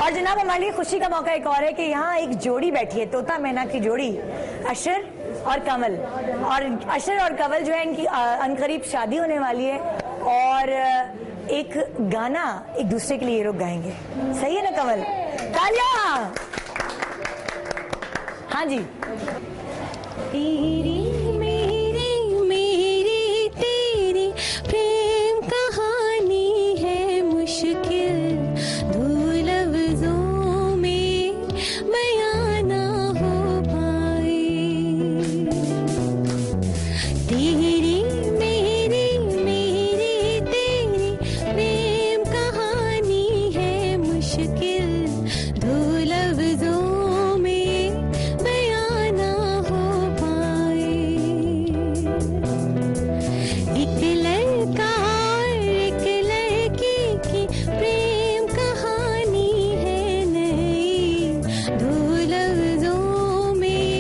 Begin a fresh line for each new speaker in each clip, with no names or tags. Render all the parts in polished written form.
और जनाब हमारे लिए खुशी का मौका एक और है कि यहाँ एक जोड़ी बैठी है, तोता मैना की जोड़ी, अशर और कमल। और अशर और कमल जो है इनकी अनकरीब शादी होने वाली है और एक गाना एक दूसरे के लिए ये लोग गाएंगे। सही है ना कमल? तालियां। हाँ जी।
तेरी मेरी मेरी तेरी प्रेम कहानी है मुश्किल, दो लफ्जों में बयां ना हो पाई। तेरी मेरी मेरी तेरी प्रेम कहानी है मुश्किल, दो लफ्जों में बयां ना हो पाई। एक लड़का और एक लड़की की प्रेम कहानी है नई, दो लफ्जों में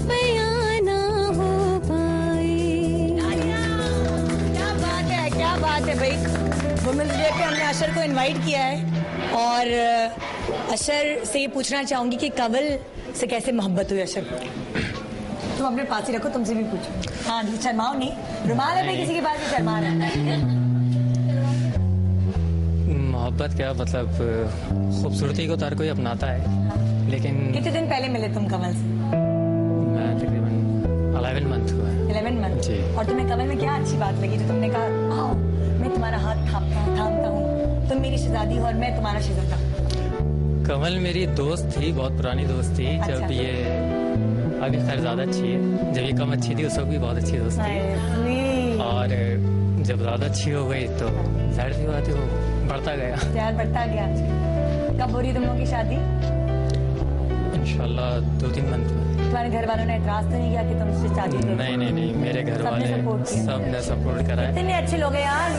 बयां ना हो पाई।
क्या बात है भाई। वुमेन्स डे पे हमने अशर को इनवाइट किया है और अशर से ये पूछना चाहूंगी कि कमल से कैसे मोहब्बत हुई अशर को? तुम अपने पास ही रखो, तुमसे भी पूछो। हाँ जी, शर्माओ नहीं, रुमाल है भाई, किसी की बात में शर्मा रहा है।
मोहब्बत क्या मतलब, खूबसूरती को तो हर कोई अपनाता है, लेकिन
कितने दिन पहले मिले तुम कमल से?
मैं तकरीबन 11 मंथ हुआ है।
11 मंथ
जी।
और तुम्हें कमल में क्या अच्छी बात लगी जो तुमने कहा आओ मैं तुम्हारा हाथ थामता हूँ, तुम मेरी शहजादी हो और मैं तुम्हारा शहजादा?
कमल मेरी दोस्त थी, बहुत पुरानी दोस्त थी।
अच्छा।
जब ये अभी खैर ज़्यादा अच्छी है, जब ये कम अच्छी थी उस वक्त भी बहुत अच्छी दोस्त थी, और जब ज़्यादा अच्छी हो गई तो जाहिर सी बात है वो बढ़ता गया।
प्यार बढ़ता गया। कब हो रही तुम लोगों की शादी?
इंशाल्लाह 2-3 मंथ में।
तुम्हारे घर वालों ने एतराज तो नहीं किया कि तुमसे शादी करो?
नहीं, मेरे घर
सबने
वाले
support किया।
सबने सपोर्ट करा है।
इतने अच्छे लोग हैं यार।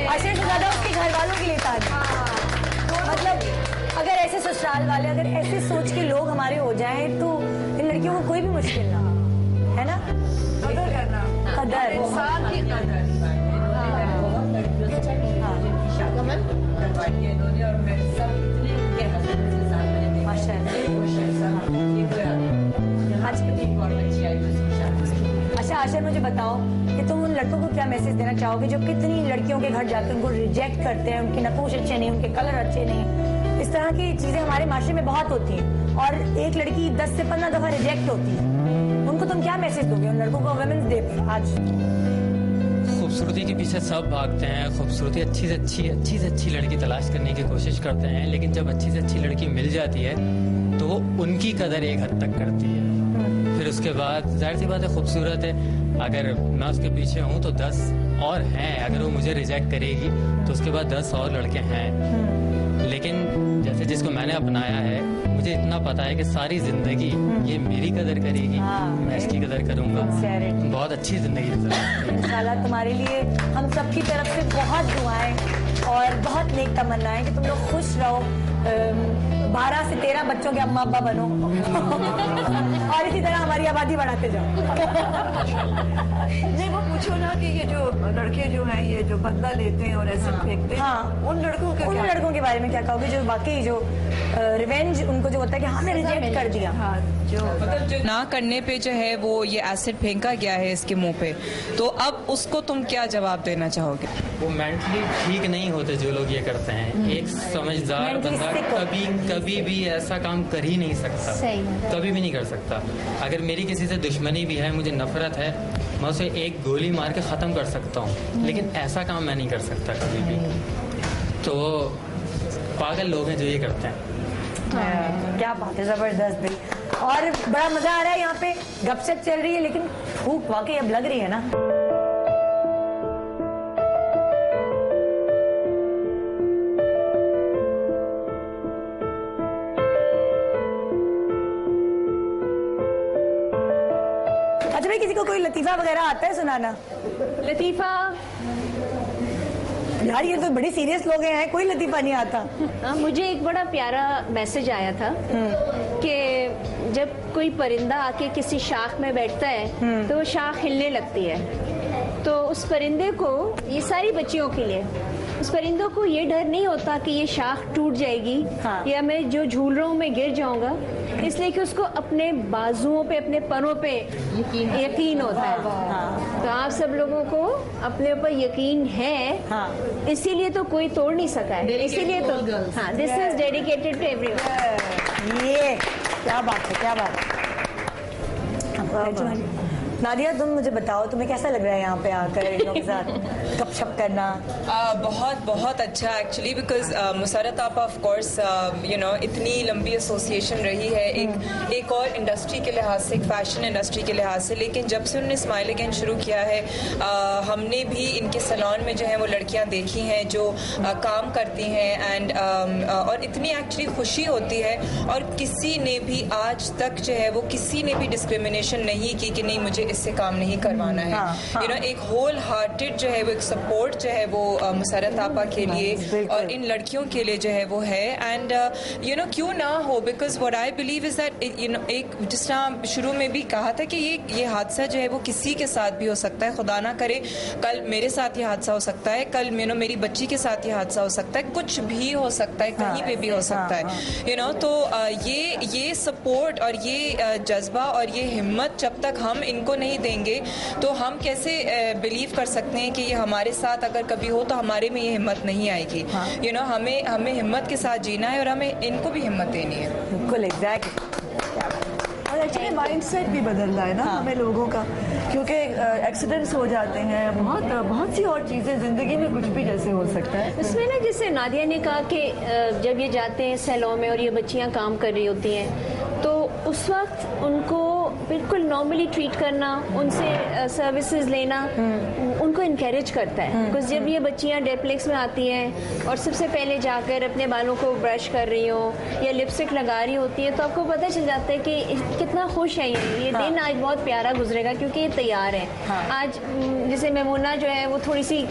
अशर से ज्यादा उसके घर वालों के लिए ताज। मतलब अगर ऐसे ससुराल वाले, अगर ऐसे सोच के लोग हमारे हो जाएं तो इन लड़कियों को कोई भी मुश्किल ना है ना।
कदर करना,
कदर,
साथ ही कदर।
अच्छा आशा, मुझे बताओ कि तुम उन लड़कों को क्या मैसेज देना चाहोगे जो कितनी लड़कियों के घर जाकर उनको रिजेक्ट करते हैं, उनके नकोश अच्छे नहीं, उनके कलर अच्छे नहीं, इस तरह की चीजें हमारे माशरे में बहुत होती हैं और एक लड़की 10 से 15 दफा रिजेक्ट होती है, उनको तुम क्या मैसेज दोगे उन लड़कों को वुमेन्स डे पर आज?
खूबसूरती के पीछे सब भागते हैं, खूबसूरती अच्छी से अच्छी लड़की तलाश करने की कोशिश करते हैं, लेकिन जब अच्छी से अच्छी लड़की मिल जाती है तो वो उनकी कदर एक हद तक करती है। फिर उसके बाद जाहिर सी बात है खूबसूरत है, अगर मैं उसके पीछे हूँ तो 10 और हैं, अगर वो मुझे रिजेक्ट करेगी तो उसके बाद 10 और लड़के हैं। लेकिन जैसे जिसको मैंने अपनाया है, मुझे इतना पता है कि सारी जिंदगी ये मेरी कदर करेगी, मैं इसकी कदर करूंगा, बहुत अच्छी जिंदगी गुजारूंगा।
इंशाल्लाह तुम्हारे लिए हम सब की तरफ से बहुत दुआएं और बहुत नेक तमन्नाएं कि तुम लोग खुश रहो, 12 से 13 बच्चों के अम्मा अब्बा बनो और इसी तरह हमारी आबादी बढ़ाते जाओ।
नहीं, वो पूछो ना कि ये जो लड़के जो हैं, ये जो बदला लेते हैं और ऐसे फेंकते हैं, उन लड़कों के
लड़कों के बारे में क्या कहोगे जो बाकी जो रिवेंज उनको जो होता है कि हमें रिजेक्ट कर दिया,
जो ना करने पे जो है वो ये एसिड फेंका गया है इसके मुंह पे, तो अब उसको तुम क्या जवाब देना चाहोगे?
वो मेंटली ठीक नहीं होते जो लोग ये करते हैं। एक समझदार बंदा कभी भी ऐसा काम कर ही नहीं सकता, कभी भी नहीं कर सकता। अगर मेरी किसी से दुश्मनी भी है, मुझे नफरत है, मैं उसे एक गोली मार के ख़त्म कर सकता हूँ, लेकिन ऐसा काम मैं नहीं कर सकता कभी भी। तो पागल लोग हैं जो ये करते हैं।
क्या बात है, जबरदस्त भाई। और बड़ा मजा आ रहा है यहाँ पे, गपशप चल रही है, लेकिन भूख वाकई अब लग रही है ना। अच्छा भाई, किसी को कोई लतीफा वगैरह आता है सुनाना?
लतीफा
यार ये तो बड़ी सीरियस लोग हैं, कोई लतीफा नहीं आता।
मुझे एक बड़ा प्यारा मैसेज आया था कि जब कोई परिंदा आके किसी शाख में बैठता है तो वो शाख हिलने लगती है, तो उस परिंदे को, ये सारी बच्चियों के लिए, उस परिंदों को ये डर नहीं होता कि ये शाख टूट जाएगी या मैं जो झूल रहा हूँ मैं गिर जाऊंगा, इसलिए कि उसको अपने बाजुओं पे, अपने परों पे यकीन होता है। तो आप सब लोगों को अपने ऊपर यकीन है, इसीलिए तो कोई तोड़ नहीं सका है। इसीलिए तो this is dedicated to everyone.
ये क्या बात है, क्या बात है। नादिया, तुम मुझे बताओ, तुम्हें कैसा लग रहा है यहाँ पे आकर इन लोगों के साथ गपशप करना?
बहुत बहुत अच्छा एक्चुअली, बिकॉज मुसरत आपा ऑफ कोर्स यू नो इतनी लंबी एसोसिएशन रही है एक और इंडस्ट्री के लिहाज से, एक फैशन इंडस्ट्री के लिहाज से, लेकिन जब से उन्होंने स्माइल अगेन शुरू किया है हमने भी इनके सैलून में जो है वो लड़कियाँ देखी हैं जो काम करती हैं एंड और इतनी एक्चुअली खुशी होती है, और किसी ने भी आज तक जो है वो किसी ने भी डिस्क्रिमिनेशन नहीं की कि नहीं मुझे इससे काम नहीं करवाना है। यू नो एक होल हार्टेड जो है वो एक सपोर्ट जो है वो मुसरत आपा के लिए और इन लड़कियों के लिए जो है वो है। एंड यू नो क्यों ना हो, because what I believe is that you know एक जिस तरह शुरू में भी कहा था कि ये हादसा जो है वो किसी के साथ भी हो सकता है, खुदा ना करे कल मेरे साथ ये हादसा हो सकता है, कल यू नो मेरी बच्ची के साथ ये हादसा हो सकता है, कुछ भी हो सकता है, कहीं पे भी हो सकता है। यू नो तो ये सपोर्ट और ये जज्बा और ये हिम्मत जब तक हम इनको नहीं देंगे तो हम कैसे बिलीव कर सकते हैं कि ये हमारे साथ अगर कभी हो तो हमारे में ये हिम्मत नहीं आएगी। यू नो हमें हिम्मत के साथ जीना है और हमें इनको भी हिम्मत देनी है।
बिल्कुल एग्जैक्टली।
और एक्चुअली माइंडसेट भी बदलना है ना हमें लोगों का, क्योंकि एक्सीडेंट्स हो जाते हैं, बहुत सी और चीज़ें ज़िंदगी में कुछ भी जैसे हो सकता है।
इसमें ना जैसे नादिया ने कहा कि जब ये जाते हैं सैलून में और ये बच्चियां काम कर रही होती हैं तो उस वक्त उनको बिल्कुल नॉर्मली ट्रीट करना, उनसे सर्विसेज लेना उनको इनकरेज करता है। बिकॉज जब ये बच्चियां डेप्लेक्स में आती हैं और सबसे पहले जाकर अपने बालों को ब्रश कर रही हो या लिपस्टिक लगा रही होती है तो आपको पता चल जाता है कि कितना खुश है ये दिन आज बहुत प्यारा गुजरेगा क्योंकि ये तैयार है। आज जैसे मेमूना जो है वो थोड़ी सी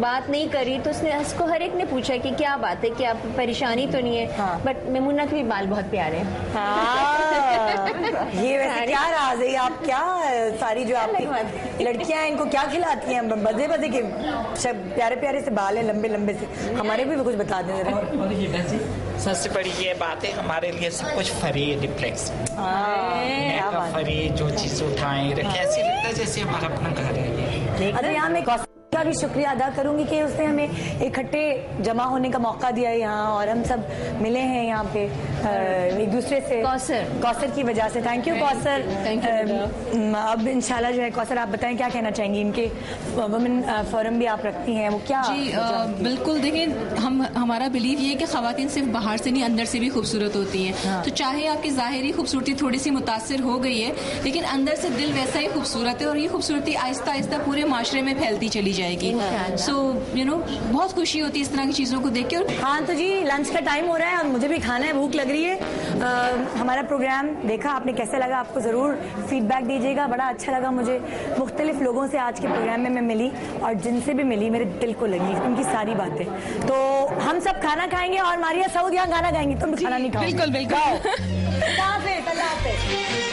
बात नहीं करी तो उसको हर एक ने पूछा कि क्या बात है, क्या परेशानी तो नहीं है, बट मेमूना के भी बाल बहुत प्यारे हैं।
ये वैसे क्या राज है, आप क्या सारी जो आपकी लड़कियां हैं इनको क्या खिलाती हैं? बदे बदे के प्यारे प्यारे से बाल हैं, लंबे लंबे से, हमारे भी कुछ बता दें जरा।
सबसे बड़ी ये बात है हमारे लिए सब कुछ फ्री डिप्लेक्स, फ्री जो चीज उठाएं रखें, ऐसे लगता है जैसे हमारा अपना घर है।
अरे यहाँ मैं का भी शुक्रिया अदा करूंगी कि उसने हमें इकट्ठे जमा होने का मौका दिया है यहाँ, और हम सब मिले हैं यहाँ पे एक दूसरे से कौसर की वजह से। Thank you Kausar. अब इंशाल्लाह जो है कौसर आप बताएं क्या कहना चाहेंगी, इनके वुमेन फोरम भी आप रखती हैं, वो क्या?
जी बिल्कुल, देखिए हमारा बिलीव ये है कि खवातीन सिर्फ बाहर से नहीं अंदर से भी खूबसूरत होती हैं। तो चाहे आपकी ज़ाहिरी खूबसूरती थोड़ी सी मुतासिर हो गई है लेकिन अंदर से दिल वैसा ही खूबसूरत है और ये खूबसूरती आहिस्ता आहिस्ता पूरे माशरे में फैलती चली जाएगी। सो यू नो बहुत खुशी होती है इस तरह की चीज़ों को देख के।
हाँ तो जी लंच का टाइम हो रहा है और मुझे भी खाना है, भूख लग रही है। हमारा प्रोग्राम देखा आपने, कैसा लगा आपको ज़रूर फीडबैक दीजिएगा। बड़ा अच्छा लगा मुझे, मुख्तलिफ लोगों से आज के प्रोग्राम में मैं मिली और जिनसे भी मिली मेरे दिल को लगी उनकी सारी बातें। तो हम सब खाना खाएंगे और मारिया सऊद यहाँ गाना गाएंगी, तुम खाना नहीं खाओ?
बिल्कुल बिल्कुल।
अल्लाह हाफ़िज़।